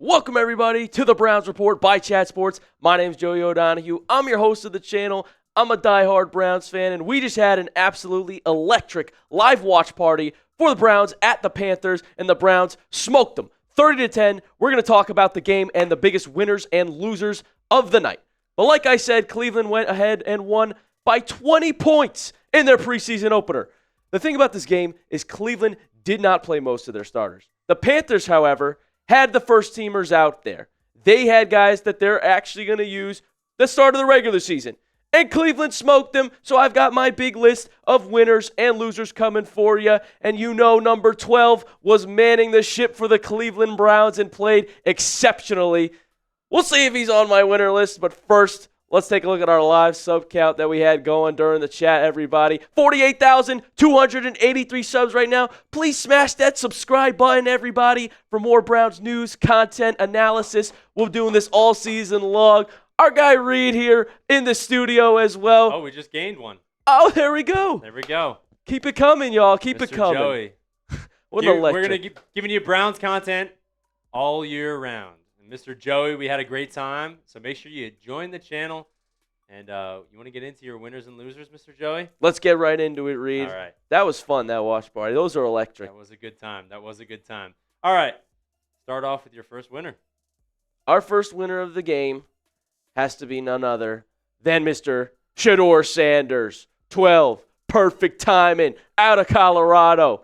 Welcome, everybody, to the Browns Report by Chat Sports. My name's Joey O'Donohue. I'm your host of the channel. I'm a diehard Browns fan, and we just had an absolutely electric live watch party for the Browns at the Panthers, and the Browns smoked them 30-10. We're going to talk about the game and the biggest winners and losers of the night. But like I said, Cleveland went ahead and won by 20 points in their preseason opener. The thing about this game is Cleveland did not play most of their starters. The Panthers, however, had the first-teamers out there. They had guys that they're actually going to use the start of the regular season. And Cleveland smoked them, so I've got my big list of winners and losers coming for you. And you know number 12 was manning the ship for the Cleveland Browns and played exceptionally. We'll see if he's on my winner list, but first, let's take a look at our live sub count that we had going during the chat, everybody. 48,283 subs right now. Please smash that subscribe button, everybody, for more Browns news, content, analysis. We're doing this all season long. Our guy Reed here in the studio as well. Oh, we just gained one. Oh, there we go. There we go. Keep it coming, y'all. Keep Mr. it coming. Joey. What an electric. We're going to keep giving you Browns content all year round. And Mr. Joey, we had a great time, so make sure you join the channel. And you want to get into your winners and losers, Mr. Joey? Let's get right into it, Reed. All right. That was fun, that watch party. Those are electric. That was a good time. All right. Start off with your first winner. Our first winner of the game has to be none other than Mr. Shedeur Sanders. 12, perfect timing, out of Colorado.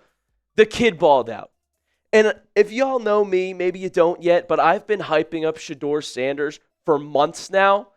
The kid balled out. And if y'all know me, maybe you don't yet, but I've been hyping up Shedeur Sanders for months now.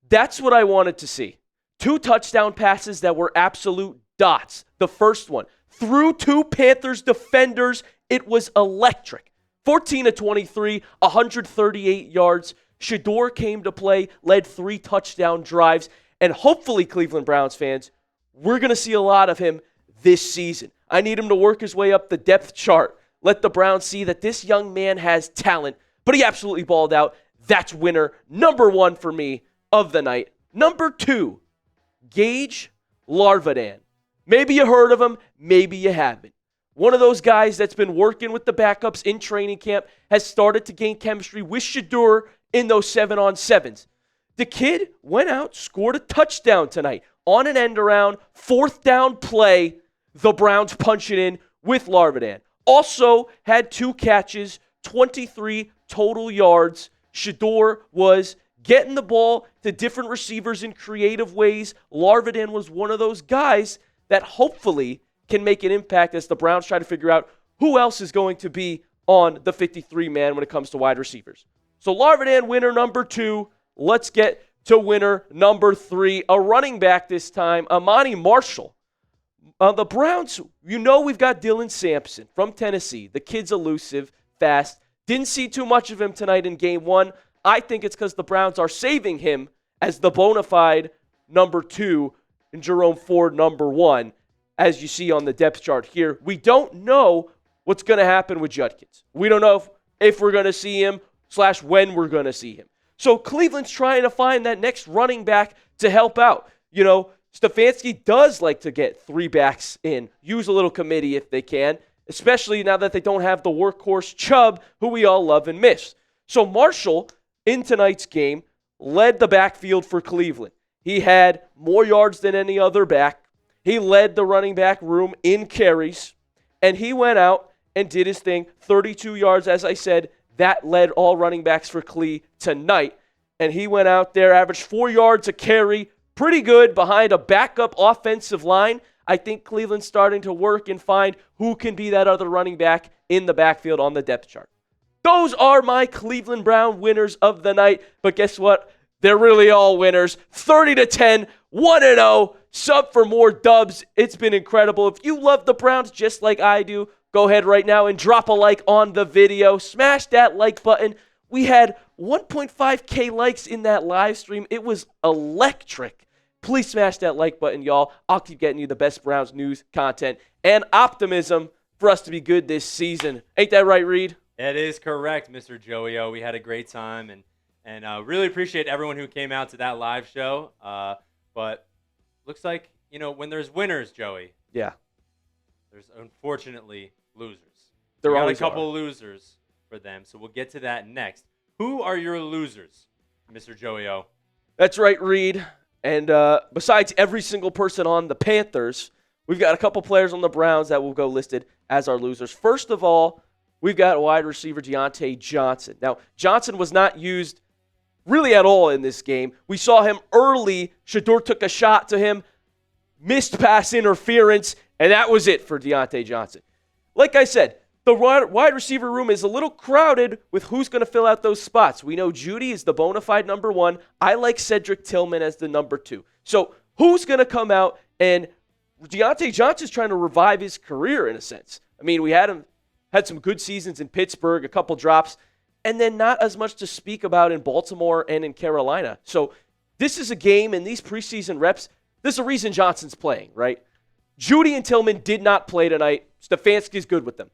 That's what I wanted to see. 2 touchdown passes that were absolute dots. The first one, through 2 Panthers defenders, it was electric. 14-23, 138 yards. Shedeur came to play, led 3 touchdown drives, and hopefully, Cleveland Browns fans, we're going to see a lot of him this season. I need him to work his way up the depth chart. Let the Browns see that this young man has talent, but he absolutely balled out. That's winner number 1 for me of the night. Number 2, Gage Larvadain. Maybe you heard of him, maybe you haven't. One of those guys that's been working with the backups in training camp, has started to gain chemistry with Shedeur in those 7-on-7s. The kid went out, scored a touchdown tonight on an end around, 4th down play. The Browns punch it in with Larvadain. Also had 2 catches, 23 total yards. Shedeur was getting the ball to different receivers in creative ways. Larvadain was one of those guys that hopefully can make an impact as the Browns try to figure out who else is going to be on the 53-man when it comes to wide receivers. So Larvadain, winner number 2. Let's get to winner number 3, a running back this time, Ahmani Marshall. The Browns, you know we've got Dylan Sampson from Tennessee. The kid's elusive, fast. Didn't see too much of him tonight in game 1. I think it's because the Browns are saving him as the bona fide number 2 and Jerome Ford number 1, as you see on the depth chart here. We don't know what's going to happen with Judkins. We don't know if we're going to see him / when we're going to see him. So Cleveland's trying to find that next running back to help out. You know, Stefanski does like to get 3 backs in, use a little committee if they can, especially now that they don't have the workhorse Chubb, who we all love and miss. So Marshall, in tonight's game, led the backfield for Cleveland. He had more yards than any other back. He led the running back room in carries, and he went out and did his thing. 32 yards, as I said, that led all running backs for Clee tonight. And he went out there, averaged 4 yards a carry, pretty good behind a backup offensive line. I think Cleveland's starting to work and find who can be that other running back in the backfield on the depth chart. Those are my Cleveland Brown winners of the night. But guess what? They're really all winners. 30-10, 1-0. Sub for more dubs. It's been incredible. If you love the Browns just like I do, go ahead right now and drop a like on the video. Smash that like button. We had 1.5K likes in that live stream. It was electric. Please smash that like button, y'all. I'll keep getting you the best Browns news, content, and optimism for us to be good this season. Ain't that right, Reed? That is correct, Mr. Joey. We had a great time, and really appreciate everyone who came out to that live show. But looks like, you know, when there's winners, Joey. Yeah. There's unfortunately losers. There we got always a couple are. of losers. for them. So we'll get to that next. Who are your losers, Mr. Joey O? That's right, Reed. And besides every single person on the Panthers, we've got a couple players on the Browns that will go listed as our losers. First of all, we've got wide receiver Diontae Johnson. Now, Johnson was not used really at all in this game. We saw him early. Shedeur took a shot to him, missed pass interference, and that was it for Diontae Johnson. Like I said, the wide receiver room is a little crowded with who's going to fill out those spots. We know Judy is the bona fide number one. I like Cedric Tillman as the number two. So who's going to come out? And Diontae Johnson's trying to revive his career in a sense. I mean, we had some good seasons in Pittsburgh, a couple drops, and then not as much to speak about in Baltimore and in Carolina. So this is a game, and these preseason reps, there's a reason Johnson's playing, right? Judy and Tillman did not play tonight. Stefanski's good with them.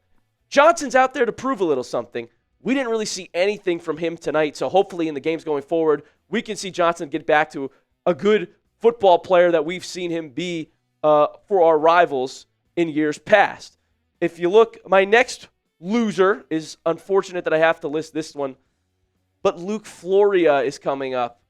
Johnson's out there to prove a little something. We didn't really see anything from him tonight, so hopefully in the games going forward, we can see Johnson get back to a good football player that we've seen him be for our rivals in years past. If you look, my next loser is unfortunate that I have to list this one, but Luke Floriea is coming up.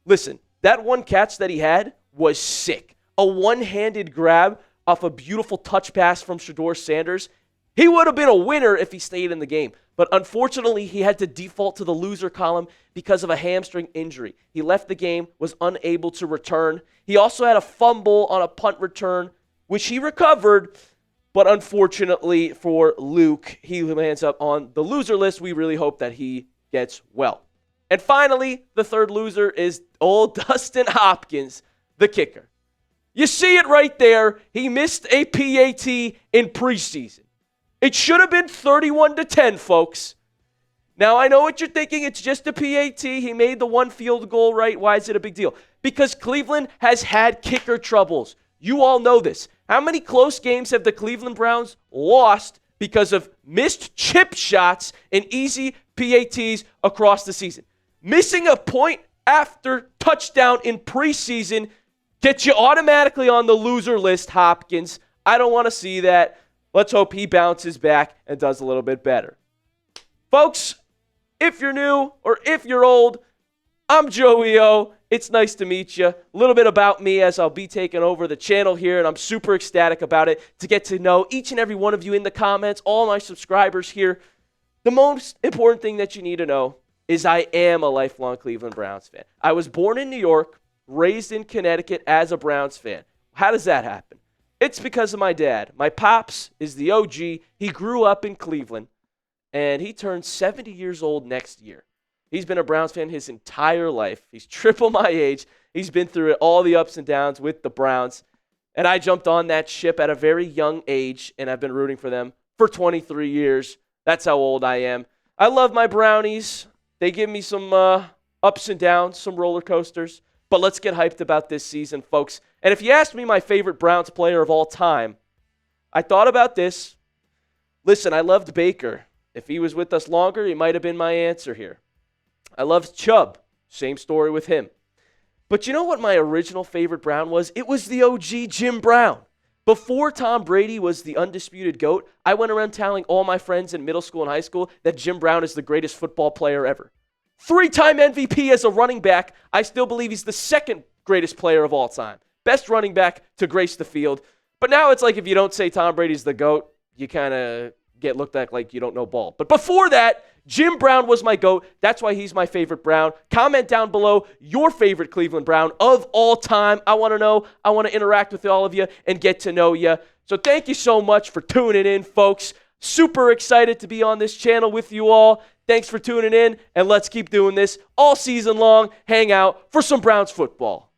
Listen, that one catch that he had was sick. A one-handed grab off a beautiful touch pass from Shedeur Sanders. He would have been a winner if he stayed in the game. But unfortunately, he had to default to the loser column because of a hamstring injury. He left the game, was unable to return. He also had a fumble on a punt return, which he recovered. But unfortunately for Luke, he lands up on the loser list. We really hope that he gets well. And finally, the third loser is old Dustin Hopkins, the kicker. You see it right there. He missed a PAT in preseason. It should have been 31-10, folks. Now, I know what you're thinking. It's just a PAT. He made the one field goal, right? Why is it a big deal? Because Cleveland has had kicker troubles. You all know this. How many close games have the Cleveland Browns lost because of missed chip shots and easy PATs across the season? Missing a point after touchdown in preseason gets you automatically on the loser list, Hopkins. I don't want to see that. Let's hope he bounces back and does a little bit better. Folks, if you're new or if you're old, I'm Joey O. It's nice to meet you. A little bit about me as I'll be taking over the channel here, and I'm super ecstatic about it to get to know each and every one of you in the comments, all my subscribers here. The most important thing that you need to know is I am a lifelong Cleveland Browns fan. I was born in New York, raised in Connecticut as a Browns fan. How does that happen? It's because of my dad. My pops is the OG. He grew up in Cleveland, and he turned 70 years old next year. He's been a Browns fan his entire life. He's triple my age. He's been through it, all the ups and downs with the Browns. And I jumped on that ship at a very young age, and I've been rooting for them for 23 years. That's how old I am. I love my Brownies. They give me some ups and downs, some roller coasters. But let's get hyped about this season, folks. And if you asked me my favorite Browns player of all time, I thought about this. Listen, I loved Baker. If he was with us longer, he might have been my answer here. I loved Chubb. Same story with him. But you know what my original favorite Brown was? It was the OG Jim Brown. Before Tom Brady was the undisputed GOAT, I went around telling all my friends in middle school and high school that Jim Brown is the greatest football player ever. 3-time MVP as a running back. I still believe he's the second greatest player of all time. Best running back to grace the field. But now it's like if you don't say Tom Brady's the GOAT, you kind of get looked at like you don't know ball. But before that, Jim Brown was my GOAT. That's why he's my favorite Brown. Comment down below your favorite Cleveland Brown of all time. I want to know. I want to interact with all of you and get to know you. So thank you so much for tuning in, folks. Super excited to be on this channel with you all. Thanks for tuning in, and let's keep doing this all season long. Hang out for some Browns football.